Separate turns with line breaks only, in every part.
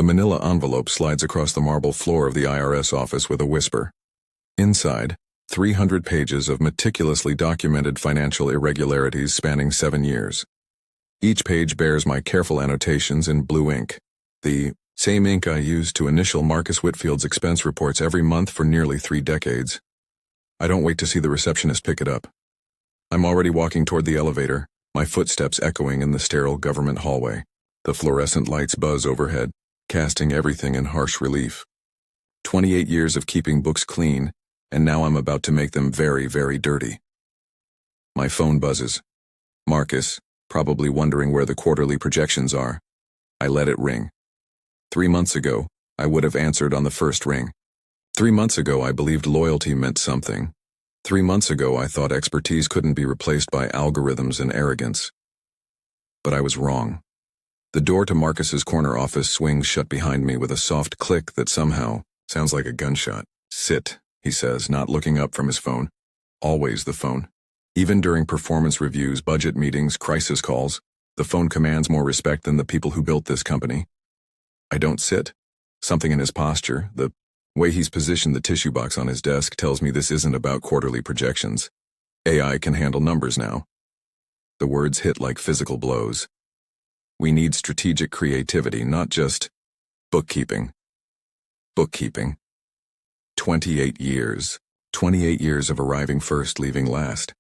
The manila envelope slides across the marble floor of the IRS office with a whisper. Inside, 300 pages of meticulously documented financial irregularities spanning 7 years. Each page bears my careful annotations in blue ink, the same ink I used to initial Marcus Whitfield's expense reports every month for nearly 3 decades. I don't wait to see the receptionist pick it up. I'm already walking toward the elevator, my footsteps echoing in the sterile government hallway. The fluorescent lights buzz overhead, casting everything in harsh relief. 28 years of keeping books clean, and now I'm about to make them very, very dirty. My phone buzzes. Marcus, probably wondering where the quarterly projections are. I let it ring. 3 months ago, I would have answered on the first ring. 3 months ago, I believed loyalty meant something. 3 months ago, I thought expertise couldn't be replaced by algorithms and arrogance. But I was wrong. The door to Marcus's corner office swings shut behind me with a soft click that somehow sounds like a gunshot. "Sit," he says, not looking up from his phone. Always the phone. Even during performance reviews, budget meetings, crisis calls, the phone commands more respect than the people who built this company. I don't sit. Something in his posture, the way he's positioned the tissue box on his desk, tells me this isn't about quarterly projections. AI can handle numbers now. The words hit like physical blows. We need strategic creativity, not just bookkeeping. Bookkeeping. 28 years. 28 years of arriving first, leaving last.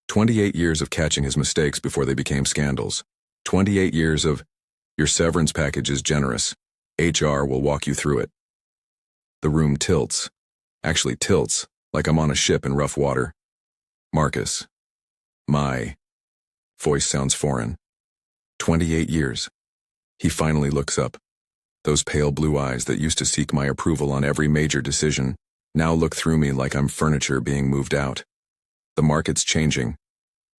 28 years of catching his mistakes before they became scandals. 28 years of, your severance package is generous. HR will walk you through it. The room tilts. Actually tilts, like I'm on a ship in rough water. Marcus. My voice sounds foreign. 28 years. He finally looks up. Those pale blue eyes that used to seek my approval on every major decision now look through me like I'm furniture being moved out. The market's changing.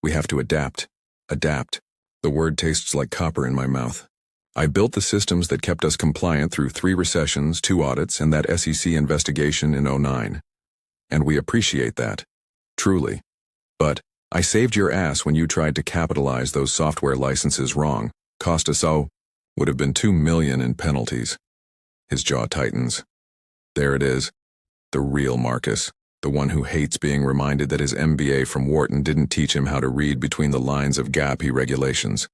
We have to adapt. Adapt. The word tastes like copper in my mouth. I built the systems that kept us compliant through 3 recessions, 2 audits, and that SEC investigation in '09. And we appreciate that. Truly. But I saved your ass when you tried to capitalize those software licenses wrong. Cost us would have been $2 million in penalties. His jaw tightens. There it is. The real Marcus. The one who hates being reminded that his MBA from Wharton didn't teach him how to read between the lines of GAAP regulations.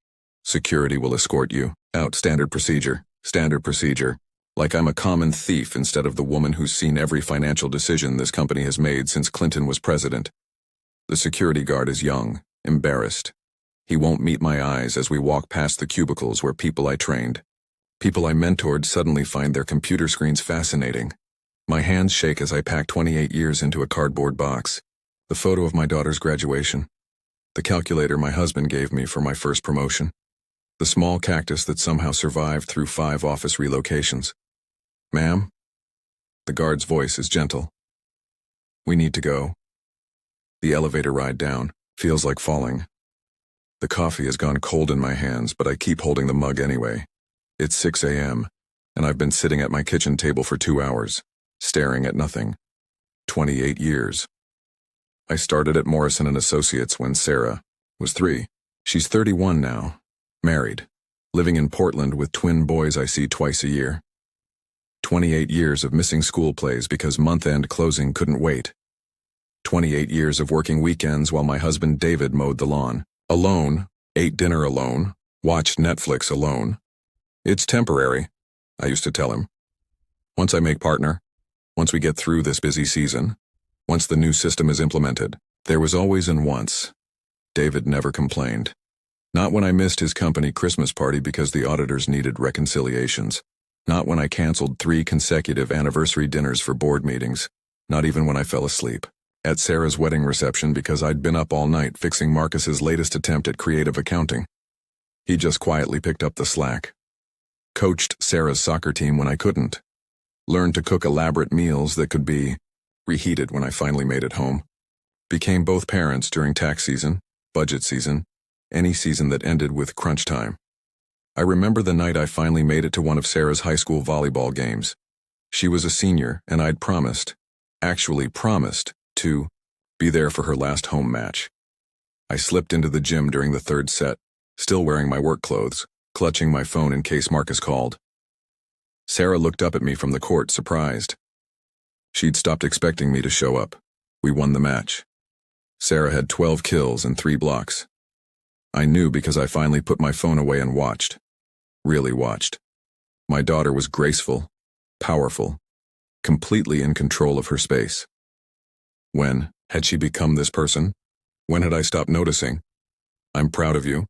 Security will escort you out. Standard procedure. Standard procedure. Like I'm a common thief instead of the woman who's seen every financial decision this company has made since Clinton was president. The security guard is young, embarrassed. He won't meet my eyes as we walk past the cubicles where people I trained, people I mentored, suddenly find their computer screens fascinating. My hands shake as I pack 28 years into a cardboard box. The photo of my daughter's graduation. The calculator my husband gave me for my first promotion. The small cactus that somehow survived through 5 office relocations. "Ma'am?" The guard's voice is gentle. "We need to go." The elevator ride down feels like falling. The coffee has gone cold in my hands, but I keep holding the mug anyway. It's 6 a.m., and I've been sitting at my kitchen table for 2 hours, staring at nothing. 28 years. I started at Morrison & Associates when Sarah was 3. She's 31 now, married, living in Portland with twin boys I see twice a year. 28 years of missing school plays because month-end closing couldn't wait. 28 years of working weekends while my husband David mowed the lawn. Alone, ate dinner alone, watched Netflix alone. It's temporary, I used to tell him. Once I make partner, once we get through this busy season, once the new system is implemented, there was always an once. David never complained. Not when I missed his company Christmas party because the auditors needed reconciliations. Not when I canceled 3 consecutive anniversary dinners for board meetings. Not even when I fell asleep at Sarah's wedding reception because I'd been up all night fixing Marcus's latest attempt at creative accounting. He just quietly picked up the slack. Coached Sarah's soccer team when I couldn't. Learned to cook elaborate meals that could be reheated when I finally made it home. Became both parents during tax season, budget season, any season that ended with crunch time. I remember the night I finally made it to one of Sarah's high school volleyball games. She was a senior, and I'd actually promised, to be there for her last home match. I slipped into the gym during the 3rd set, still wearing my work clothes, clutching my phone in case Marcus called. Sarah looked up at me from the court, surprised. She'd stopped expecting me to show up. We won the match. Sarah had 12 kills and 3 blocks. I knew because I finally put my phone away and watched. Really watched. My daughter was graceful, powerful, completely in control of her space. When had she become this person? When had I stopped noticing? "I'm proud of you,"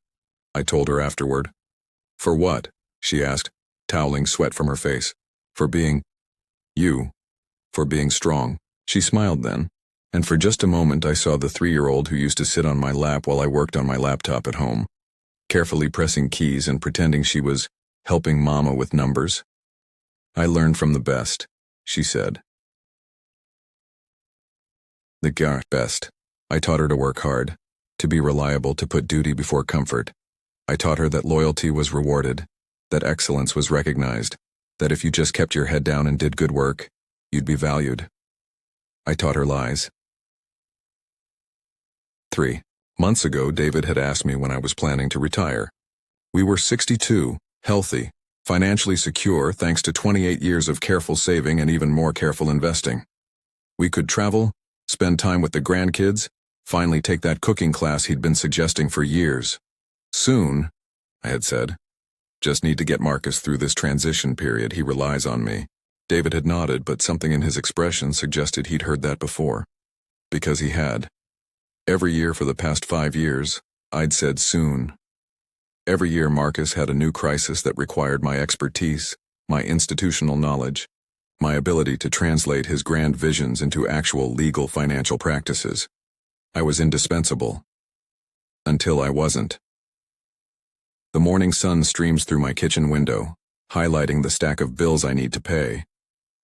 I told her afterward. "For what?" she asked, toweling sweat from her face. "For being you. For being strong." She smiled then, and for just a moment I saw the 3-year-old who used to sit on my lap while I worked on my laptop at home, carefully pressing keys and pretending she was helping Mama with numbers. "I learned from the best," she said. The best. I taught her to work hard, to be reliable, to put duty before comfort. I taught her that loyalty was rewarded, that excellence was recognized, that if you just kept your head down and did good work, you'd be valued. I taught her lies. 3 months ago, David had asked me when I was planning to retire. We were 62, healthy, financially secure thanks to 28 years of careful saving and even more careful investing. We could travel, spend time with the grandkids, finally take that cooking class he'd been suggesting for years. "Soon," I had said. "Just need to get Marcus through this transition period. He relies on me." David had nodded, but something in his expression suggested he'd heard that before. Because he had. Every year for the past 5 years, I'd said soon. Every year Marcus had a new crisis that required my expertise, my institutional knowledge, my ability to translate his grand visions into actual legal financial practices. I was indispensable. Until I wasn't. The morning sun streams through my kitchen window, highlighting the stack of bills I need to pay.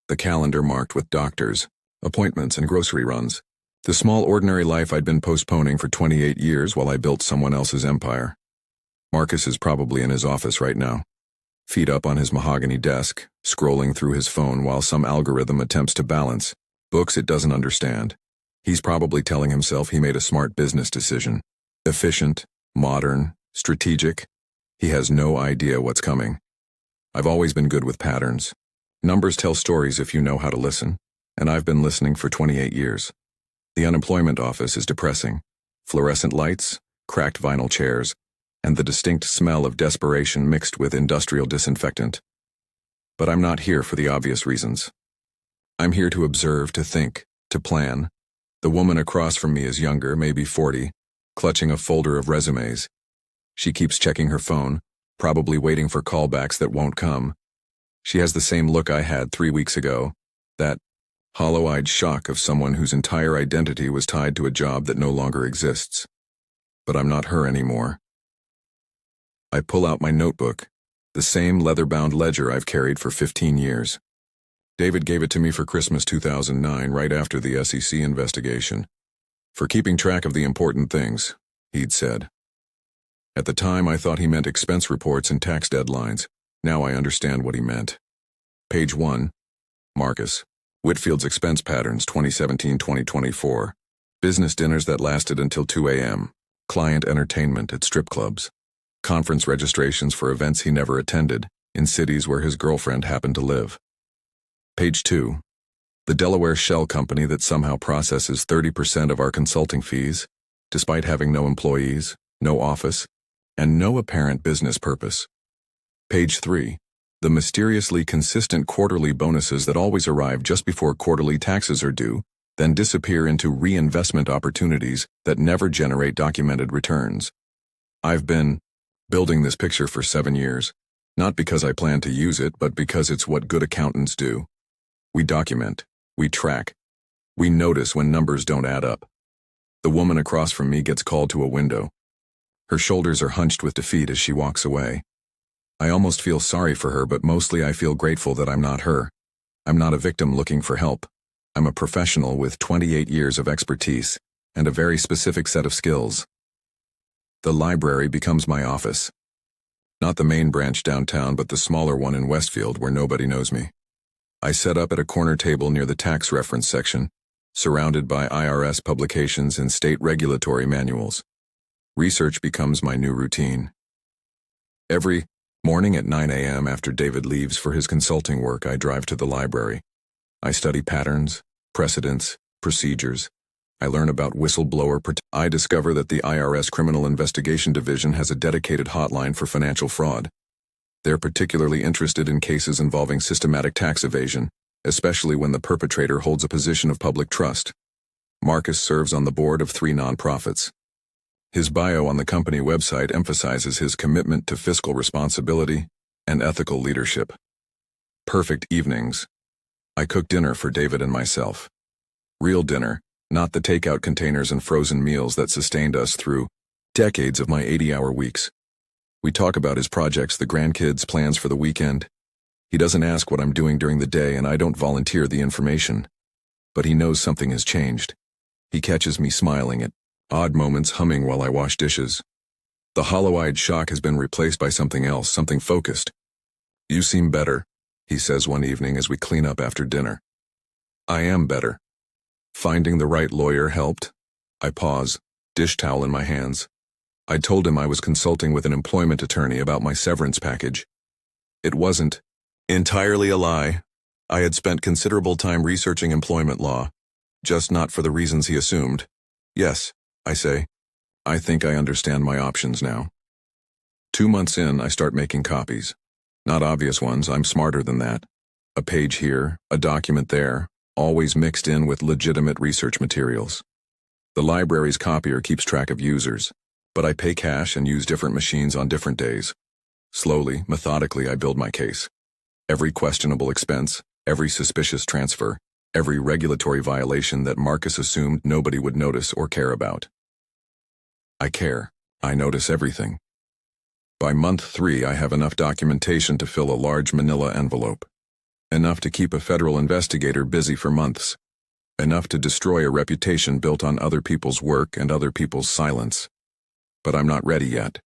The calendar marked with doctors, appointments, and grocery runs. The small ordinary life I'd been postponing for 28 years while I built someone else's empire. Marcus is probably in his office right now, feet up on his mahogany desk, scrolling through his phone while some algorithm attempts to balance books it doesn't understand. He's probably telling himself he made a smart business decision. Efficient, modern, strategic. He has no idea what's coming. I've always been good with patterns. Numbers tell stories if you know how to listen, and I've been listening for 28 years. The unemployment office is depressing. Fluorescent lights, cracked vinyl chairs, and the distinct smell of desperation mixed with industrial disinfectant. But I'm not here for the obvious reasons. I'm here to observe, to think, to plan. The woman across from me is younger, maybe 40, clutching a folder of resumes. She keeps checking her phone, probably waiting for callbacks that won't come. She has the same look I had 3 weeks ago, that hollow-eyed shock of someone whose entire identity was tied to a job that no longer exists. But I'm not her anymore. I pull out my notebook, the same leather-bound ledger I've carried for 15 years. David gave it to me for Christmas 2009, right after the SEC investigation. For keeping track of the important things, he'd said. At the time, I thought he meant expense reports and tax deadlines. Now I understand what he meant. Page 1. Marcus. Whitfield's expense patterns 2017-2024. Business dinners that lasted until 2 a.m. Client entertainment at strip clubs. Conference registrations for events he never attended, in cities where his girlfriend happened to live. Page 2. The Delaware shell company that somehow processes 30% of our consulting fees, despite having no employees, no office, and no apparent business purpose. Page 3. The mysteriously consistent quarterly bonuses that always arrive just before quarterly taxes are due, then disappear into reinvestment opportunities that never generate documented returns. I've been building this picture for 7 years, not because I plan to use it, but because it's what good accountants do. We document, we track, we notice when numbers don't add up. The woman across from me gets called to a window. Her shoulders are hunched with defeat as she walks away. I almost feel sorry for her, but mostly I feel grateful that I'm not her. I'm not a victim looking for help. I'm a professional with 28 years of expertise and a very specific set of skills. The library becomes my office. Not the main branch downtown, but the smaller one in Westfield where nobody knows me. I set up at a corner table near the tax reference section, surrounded by IRS publications and state regulatory manuals. Research becomes my new routine. Every Morning at 9 a.m. after David leaves for his consulting work, I drive to the library. I study patterns, precedents, procedures. I learn about whistleblower protection. I discover that the IRS Criminal Investigation Division has a dedicated hotline for financial fraud. They're particularly interested in cases involving systematic tax evasion, especially when the perpetrator holds a position of public trust. Marcus serves on the board of 3 nonprofits. His bio on the company website emphasizes his commitment to fiscal responsibility and ethical leadership. Perfect evenings. I cook dinner for David and myself. Real dinner, not the takeout containers and frozen meals that sustained us through decades of my 80-hour weeks. We talk about his projects, the grandkids, plans for the weekend. He doesn't ask what I'm doing during the day, and I don't volunteer the information. But he knows something has changed. He catches me smiling at odd moments, humming while I wash dishes. The hollow-eyed shock has been replaced by something else, something focused. "You seem better," he says one evening as we clean up after dinner. I am better. Finding the right lawyer helped. I pause, dish towel in my hands. I told him I was consulting with an employment attorney about my severance package. It wasn't entirely a lie. I had spent considerable time researching employment law, just not for the reasons he assumed. "Yes," I say. "I think I understand my options now." 2 months in, I start making copies. Not obvious ones, I'm smarter than that. A page here, a document there, always mixed in with legitimate research materials. The library's copier keeps track of users, but I pay cash and use different machines on different days. Slowly, methodically, I build my case. Every questionable expense, every suspicious transfer, every regulatory violation that Marcus assumed nobody would notice or care about. I care. I notice everything. By month 3, I have enough documentation to fill a large manila envelope. Enough to keep a federal investigator busy for months. Enough to destroy a reputation built on other people's work and other people's silence. But I'm not ready yet.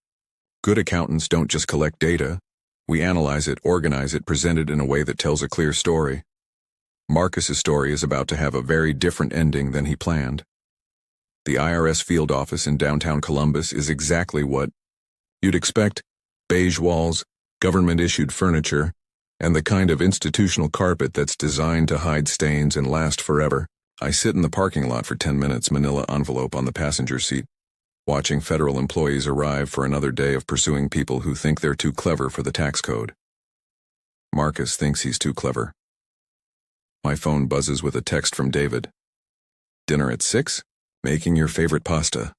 Good accountants don't just collect data. We analyze it, organize it, present it in a way that tells a clear story. Marcus's story is about to have a very different ending than he planned. The IRS field office in downtown Columbus is exactly what you'd expect: beige walls, government-issued furniture, and the kind of institutional carpet that's designed to hide stains and last forever. I sit in the parking lot for 10 minutes, manila envelope on the passenger seat, watching federal employees arrive for another day of pursuing people who think they're too clever for the tax code. Marcus thinks he's too clever. My phone buzzes with a text from David. "Dinner at 6? Making your favorite pasta."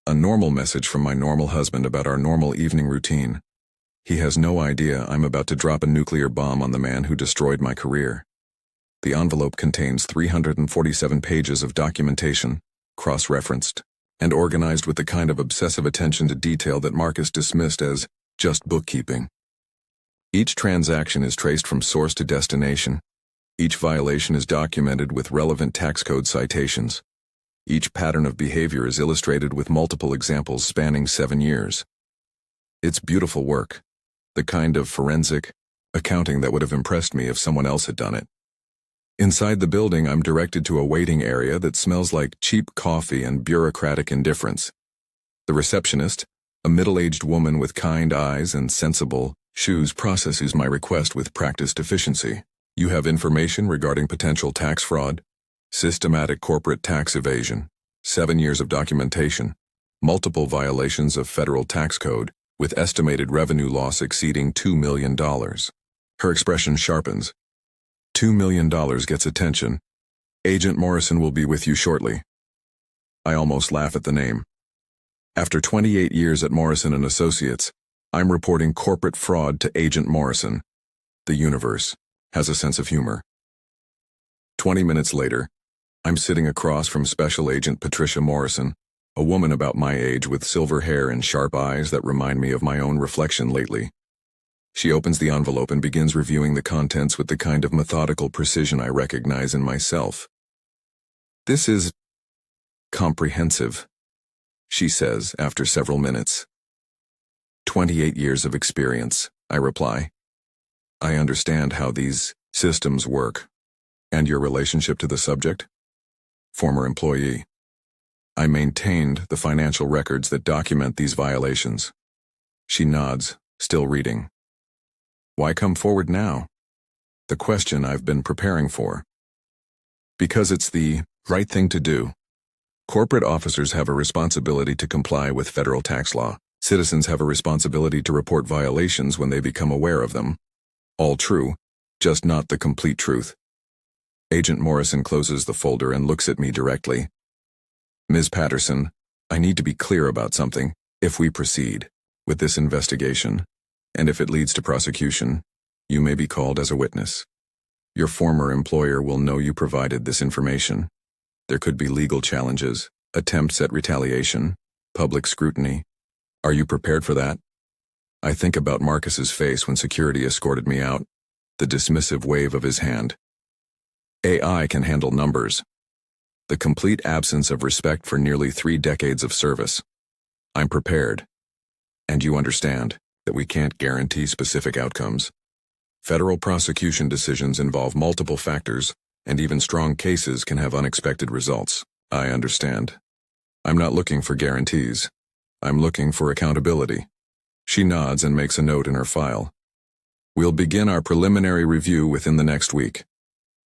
A normal message from my normal husband about our normal evening routine. He has no idea I'm about to drop a nuclear bomb on the man who destroyed my career. The envelope contains 347 pages of documentation, cross-referenced, and organized with the kind of obsessive attention to detail that Marcus dismissed as just bookkeeping. Each transaction is traced from source to destination. Each violation is documented with relevant tax code citations. Each pattern of behavior is illustrated with multiple examples spanning 7 years. It's beautiful work, the kind of forensic accounting that would have impressed me if someone else had done it. Inside the building, I'm directed to a waiting area that smells like cheap coffee and bureaucratic indifference. The receptionist, a middle-aged woman with kind eyes and sensible shoes, processes my request with practiced efficiency. "You have information regarding potential tax fraud, systematic corporate tax evasion, 7 years of documentation, multiple violations of federal tax code, with estimated revenue loss exceeding $2 million. Her expression sharpens. $2 million gets attention. "Agent Morrison will be with you shortly." I almost laugh at the name. After 28 years at Morrison & Associates, I'm reporting corporate fraud to Agent Morrison. The universe has a sense of humor. 20 minutes later, I'm sitting across from Special Agent Patricia Morrison, a woman about my age with silver hair and sharp eyes that remind me of my own reflection lately. She opens the envelope and begins reviewing the contents with the kind of methodical precision I recognize in myself. "This is comprehensive," she says after several minutes. 28 years of experience, I reply. "I understand how these systems work." "And your relationship to the subject?" "Former employee. I maintained the financial records that document these violations." She nods, still reading. Why come forward now? The question I've been preparing for. Because it's the right thing to do. Corporate officers have a responsibility to comply with federal tax law. Citizens have a responsibility to report violations when they become aware of them. All true, just not the complete truth. Agent Morrison closes the folder and looks at me directly. Ms. Patterson, I need to be clear about something. If we proceed with this investigation, and if it leads to prosecution, you may be called as a witness. Your former employer will know you provided this information. There could be legal challenges, attempts at retaliation, public scrutiny. Are you prepared for that? I think about Marcus's face when security escorted me out, the dismissive wave of his hand. AI can handle numbers. The complete absence of respect for nearly 3 decades of service. I'm prepared. And you understand that we can't guarantee specific outcomes. Federal prosecution decisions involve multiple factors, and even strong cases can have unexpected results. I understand. I'm not looking for guarantees. I'm looking for accountability. She nods and makes a note in her file. We'll begin our preliminary review within the next week.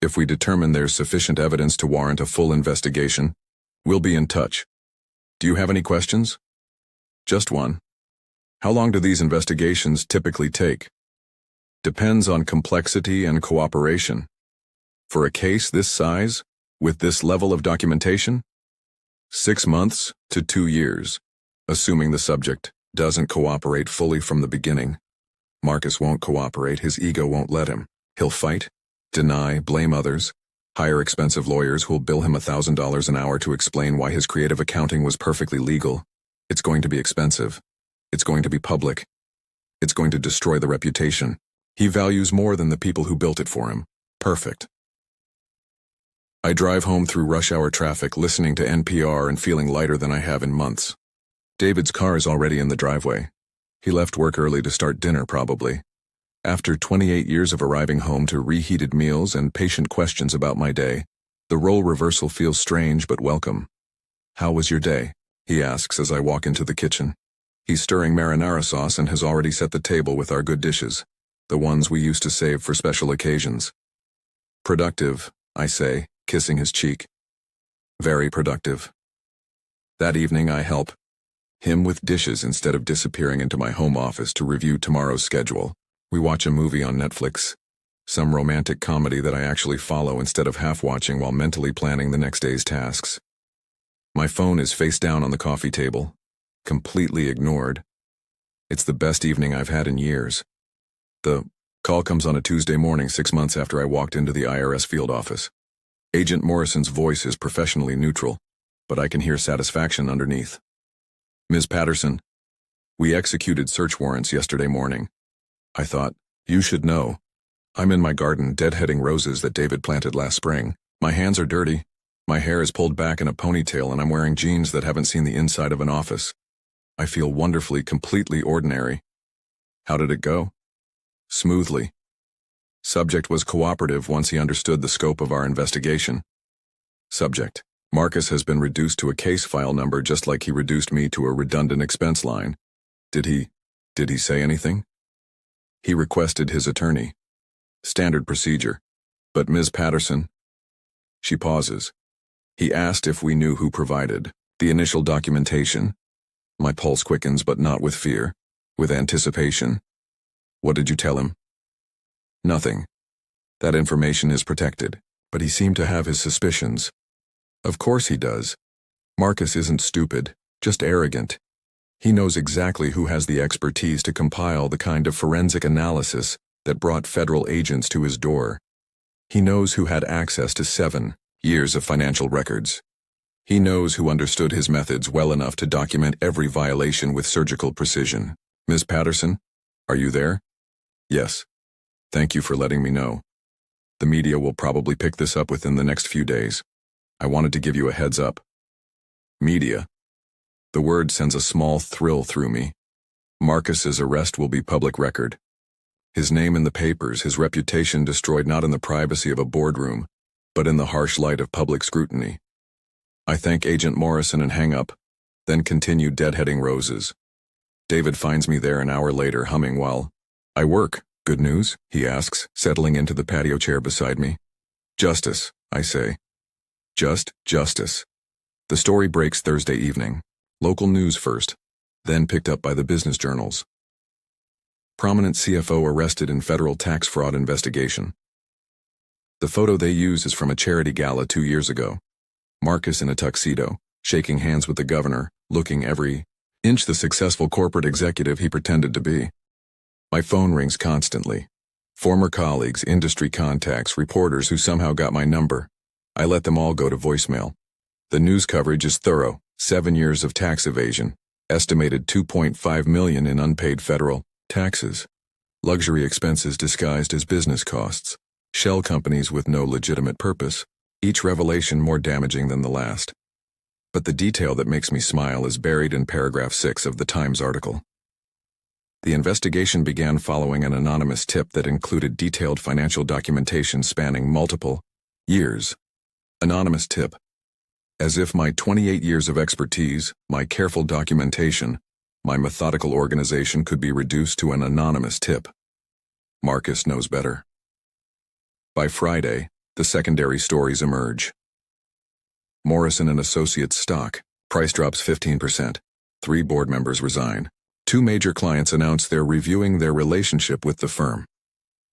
If we determine there's sufficient evidence to warrant a full investigation, we'll be in touch. Do you have any questions? Just one. How long do these investigations typically take? Depends on complexity and cooperation. For a case this size, with this level of documentation? 6 months to 2 years, assuming the subject doesn't cooperate fully from the beginning. Marcus won't cooperate, his ego won't let him. He'll fight, deny, blame others, hire expensive lawyers who'll bill him $1,000 an hour to explain why his creative accounting was perfectly legal. It's going to be expensive. It's going to be public. It's going to destroy the reputation. He values more than the people who built it for him. Perfect. I drive home through rush hour traffic, listening to NPR and feeling lighter than I have in months. David's car is already in the driveway. He left work early to start dinner, probably. After 28 years of arriving home to reheated meals and patient questions about my day, the role reversal feels strange but welcome. How was your day? He asks as I walk into the kitchen. He's stirring marinara sauce and has already set the table with our good dishes, the ones we used to save for special occasions. Productive, I say, kissing his cheek. Very productive. That evening I help him with dishes instead of disappearing into my home office to review tomorrow's schedule. We watch a movie on Netflix, some romantic comedy that I actually follow instead of half-watching while mentally planning the next day's tasks. My phone is face down on the coffee table, completely ignored. It's the best evening I've had in years. The call comes on a Tuesday morning 6 months after I walked into the IRS field office. Agent Morrison's voice is professionally neutral, but I can hear satisfaction underneath. Ms. Patterson, we executed search warrants yesterday morning. I thought, you should know. I'm in my garden deadheading roses that David planted last spring. My hands are dirty. My hair is pulled back in a ponytail and I'm wearing jeans that haven't seen the inside of an office. I feel wonderfully, completely ordinary. How did it go? Smoothly. Subject was cooperative once he understood the scope of our investigation. Subject. Marcus has been reduced to a case file number just like he reduced me to a redundant expense line. Did he say anything? He requested his attorney. Standard procedure. But Ms. Patterson? She pauses. He asked if we knew who provided the initial documentation. My pulse quickens, but not with fear, with anticipation. What did you tell him? Nothing. That information is protected, but he seemed to have his suspicions. Of course he does. Marcus isn't stupid, just arrogant. He knows exactly who has the expertise to compile the kind of forensic analysis that brought federal agents to his door. He knows who had access to 7 years of financial records. He knows who understood his methods well enough to document every violation with surgical precision. Ms. Patterson, are you there? Yes. Thank you for letting me know. The media will probably pick this up within the next few days. I wanted to give you a heads up. Media. The word sends a small thrill through me. Marcus's arrest will be public record. His name in the papers, his reputation destroyed not in the privacy of a boardroom, but in the harsh light of public scrutiny. I thank Agent Morrison and hang up, then continue deadheading roses. David finds me there an hour later humming while I work. Good news? He asks, settling into the patio chair beside me. Justice, I say. Just justice. The story breaks Thursday evening. Local news first, then picked up by the business journals. Prominent CFO arrested in federal tax fraud investigation. The photo they use is from a charity gala 2 years ago. Marcus in a tuxedo, shaking hands with the governor, looking every inch the successful corporate executive he pretended to be. My phone rings constantly. Former colleagues, industry contacts, reporters who somehow got my number. I let them all go to voicemail. The news coverage is thorough. 7 years of tax evasion, estimated $2.5 million in unpaid federal taxes, luxury expenses disguised as business costs, shell companies with no legitimate purpose, each revelation more damaging than the last. But the detail that makes me smile is buried in paragraph 6 of the Times article. The investigation began following an anonymous tip that included detailed financial documentation spanning multiple years. Anonymous tip. As if my 28 years of expertise, my careful documentation, my methodical organization could be reduced to an anonymous tip. Marcus knows better. By Friday, the secondary stories emerge. Morrison & Associates stock, price drops 15%. 3 board members resign. 2 major clients announce they're reviewing their relationship with the firm.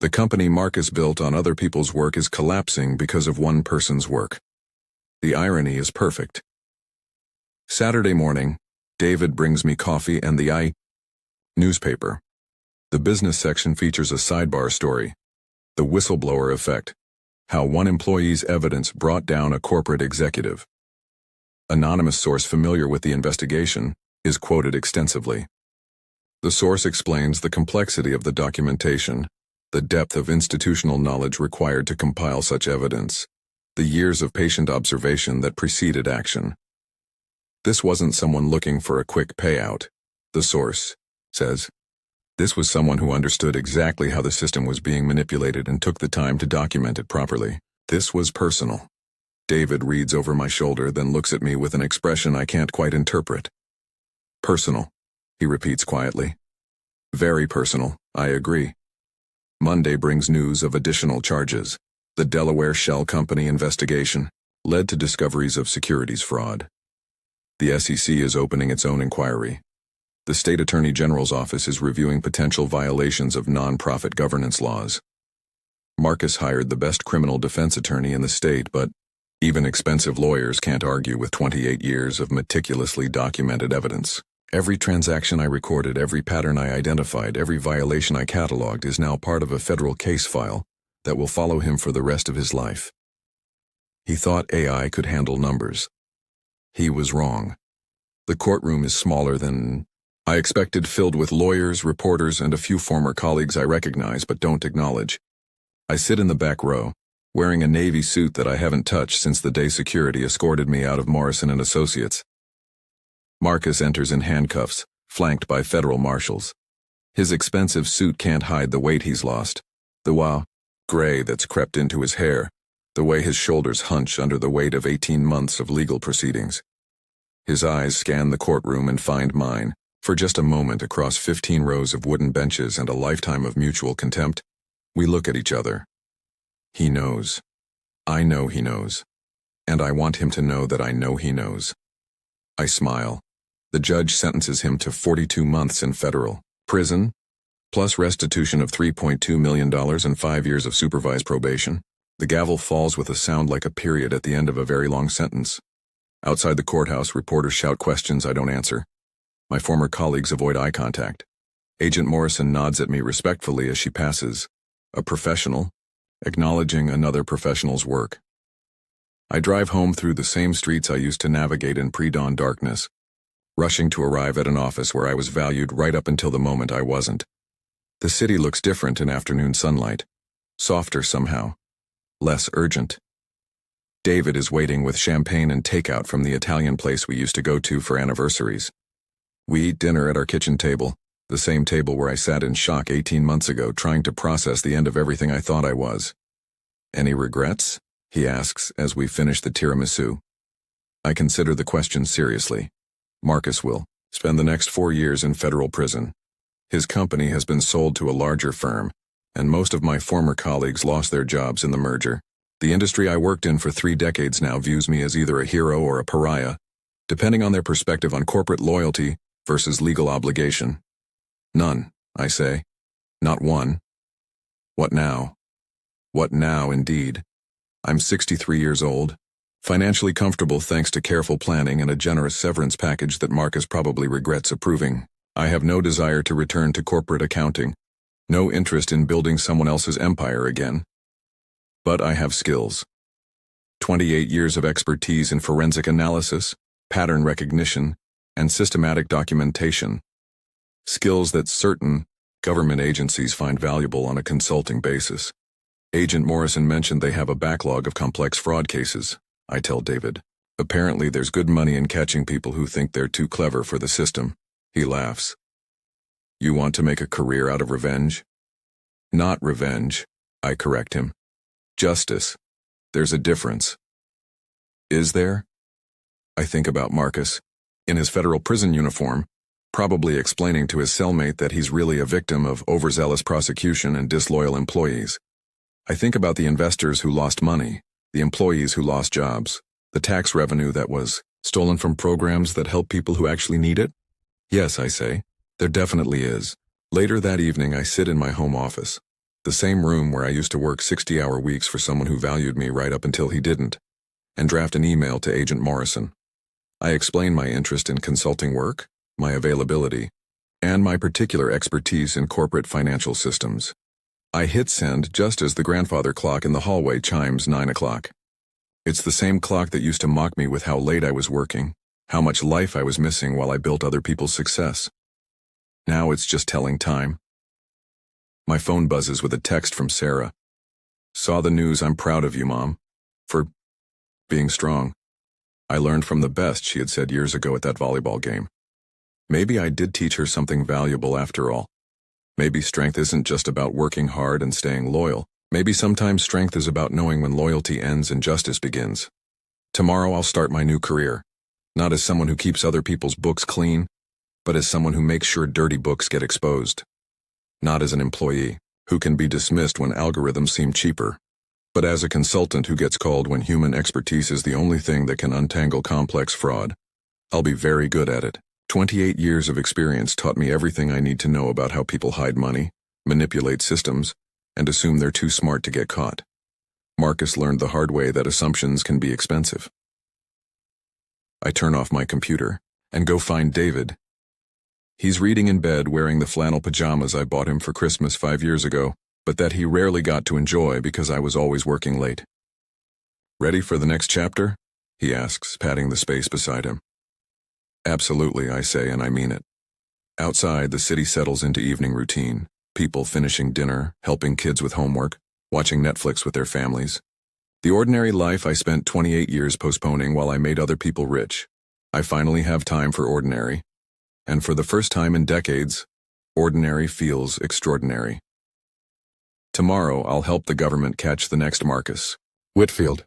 The company Marcus built on other people's work is collapsing because of one person's work. The irony is perfect. Saturday morning, David brings me coffee and the I newspaper. The business section features a sidebar story. The whistleblower effect. How one employee's evidence brought down a corporate executive. Anonymous source familiar with the investigation is quoted extensively. The source explains the complexity of the documentation, the depth of institutional knowledge required to compile such evidence, the years of patient observation that preceded action. This wasn't someone looking for a quick payout, the source says. This was someone who understood exactly how the system was being manipulated and took the time to document it properly. This was personal. David reads over my shoulder, then looks at me with an expression I can't quite interpret. Personal, he repeats quietly. Very personal, I agree. Monday brings news of additional charges. The Delaware Shell Company investigation led to discoveries of securities fraud. The SEC is opening its own inquiry. The State Attorney General's office is reviewing potential violations of nonprofit governance laws. Marcus hired the best criminal defense attorney in the state, but even expensive lawyers can't argue with 28 years of meticulously documented evidence. Every transaction I recorded, every pattern I identified, every violation I cataloged is now part of a federal case file that will follow him for the rest of his life. He thought AI could handle numbers. He was wrong. The courtroom is smaller than I expected, filled with lawyers, reporters, and a few former colleagues I recognize but don't acknowledge. I sit in the back row, wearing a navy suit that I haven't touched since the day security escorted me out of Morrison & Associates. Marcus enters in handcuffs, flanked by federal marshals. His expensive suit can't hide the weight he's lost, the gray that's crept into his hair, the way his shoulders hunch under the weight of 18 months of legal proceedings. His eyes scan the courtroom and find mine. For just a moment, across 15 rows of wooden benches and a lifetime of mutual contempt, we look at each other. He knows. I know he knows. And I want him to know that I know he knows. I smile. The judge sentences him to 42 months in federal prison, plus restitution of $3.2 million and 5 years of supervised probation. The gavel falls with a sound like a period at the end of a very long sentence. Outside the courthouse, reporters shout questions I don't answer. My former colleagues avoid eye contact. Agent Morrison nods at me respectfully as she passes. A professional, acknowledging another professional's work. I drive home through the same streets I used to navigate in pre-dawn darkness, rushing to arrive at an office where I was valued right up until the moment I wasn't. The city looks different in afternoon sunlight. Softer somehow. Less urgent. David is waiting with champagne and takeout from the Italian place we used to go to for anniversaries. We eat dinner at our kitchen table, the same table where I sat in shock 18 months ago trying to process the end of everything I thought I was. Any regrets? He asks as we finish the tiramisu. I consider the question seriously. Marcus will spend the next 4 years in federal prison. His company has been sold to a larger firm, and most of my former colleagues lost their jobs in the merger. The industry I worked in for 3 decades now views me as either a hero or a pariah, depending on their perspective on corporate loyalty versus legal obligation. None, I say. Not one. What now? What now, indeed? I'm 63 years old, financially comfortable thanks to careful planning and a generous severance package that Marcus probably regrets approving. I have no desire to return to corporate accounting, no interest in building someone else's empire again. But I have skills. 28 years of expertise in forensic analysis, pattern recognition, and systematic documentation. Skills that certain government agencies find valuable on a consulting basis. Agent Morrison mentioned they have a backlog of complex fraud cases, I tell David. Apparently there's good money in catching people who think they're too clever for the system. He laughs. You want to make a career out of revenge? Not revenge, I correct him. Justice. There's a difference. Is there? I think about Marcus, in his federal prison uniform, probably explaining to his cellmate that he's really a victim of overzealous prosecution and disloyal employees. I think about the investors who lost money, the employees who lost jobs, the tax revenue that was stolen from programs that help people who actually need it. Yes, I say, there definitely is. Later that evening I sit in my home office, the same room where I used to work 60-hour weeks for someone who valued me right up until he didn't, and draft an email to Agent Morrison. I explain my interest in consulting work, my availability, and my particular expertise in corporate financial systems. I hit send just as the grandfather clock in the hallway chimes 9 o'clock. It's the same clock that used to mock me with how late I was working, how much life I was missing while I built other people's success. Now it's just telling time. My phone buzzes with a text from Sarah. Saw the news. I'm proud of you, Mom, for being strong. I learned from the best, she had said years ago at that volleyball game. Maybe I did teach her something valuable after all. Maybe strength isn't just about working hard and staying loyal. Maybe sometimes strength is about knowing when loyalty ends and justice begins. Tomorrow I'll start my new career, not as someone who keeps other people's books clean, but as someone who makes sure dirty books get exposed. Not as an employee, who can be dismissed when algorithms seem cheaper, but as a consultant who gets called when human expertise is the only thing that can untangle complex fraud. I'll be very good at it. 28 years of experience taught me everything I need to know about how people hide money, manipulate systems, and assume they're too smart to get caught. Marcus learned the hard way that assumptions can be expensive. I turn off my computer and go find David. He's reading in bed wearing the flannel pajamas I bought him for Christmas 5 years ago, but that he rarely got to enjoy because I was always working late. Ready for the next chapter? He asks, patting the space beside him. Absolutely, I say, and I mean it. Outside, the city settles into evening routine. People finishing dinner, helping kids with homework, watching Netflix with their families. The ordinary life I spent 28 years postponing while I made other people rich. I finally have time for ordinary. And for the first time in decades, ordinary feels extraordinary. Tomorrow, I'll help the government catch the next Marcus Whitfield.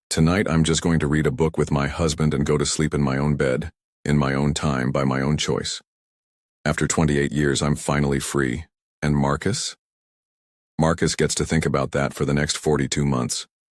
Tonight, I'm just going to read a book with my husband and go to sleep in my own bed, in my own time, by my own choice. After 28 years, I'm finally free. And Marcus? Marcus gets to think about that for the next 42 months.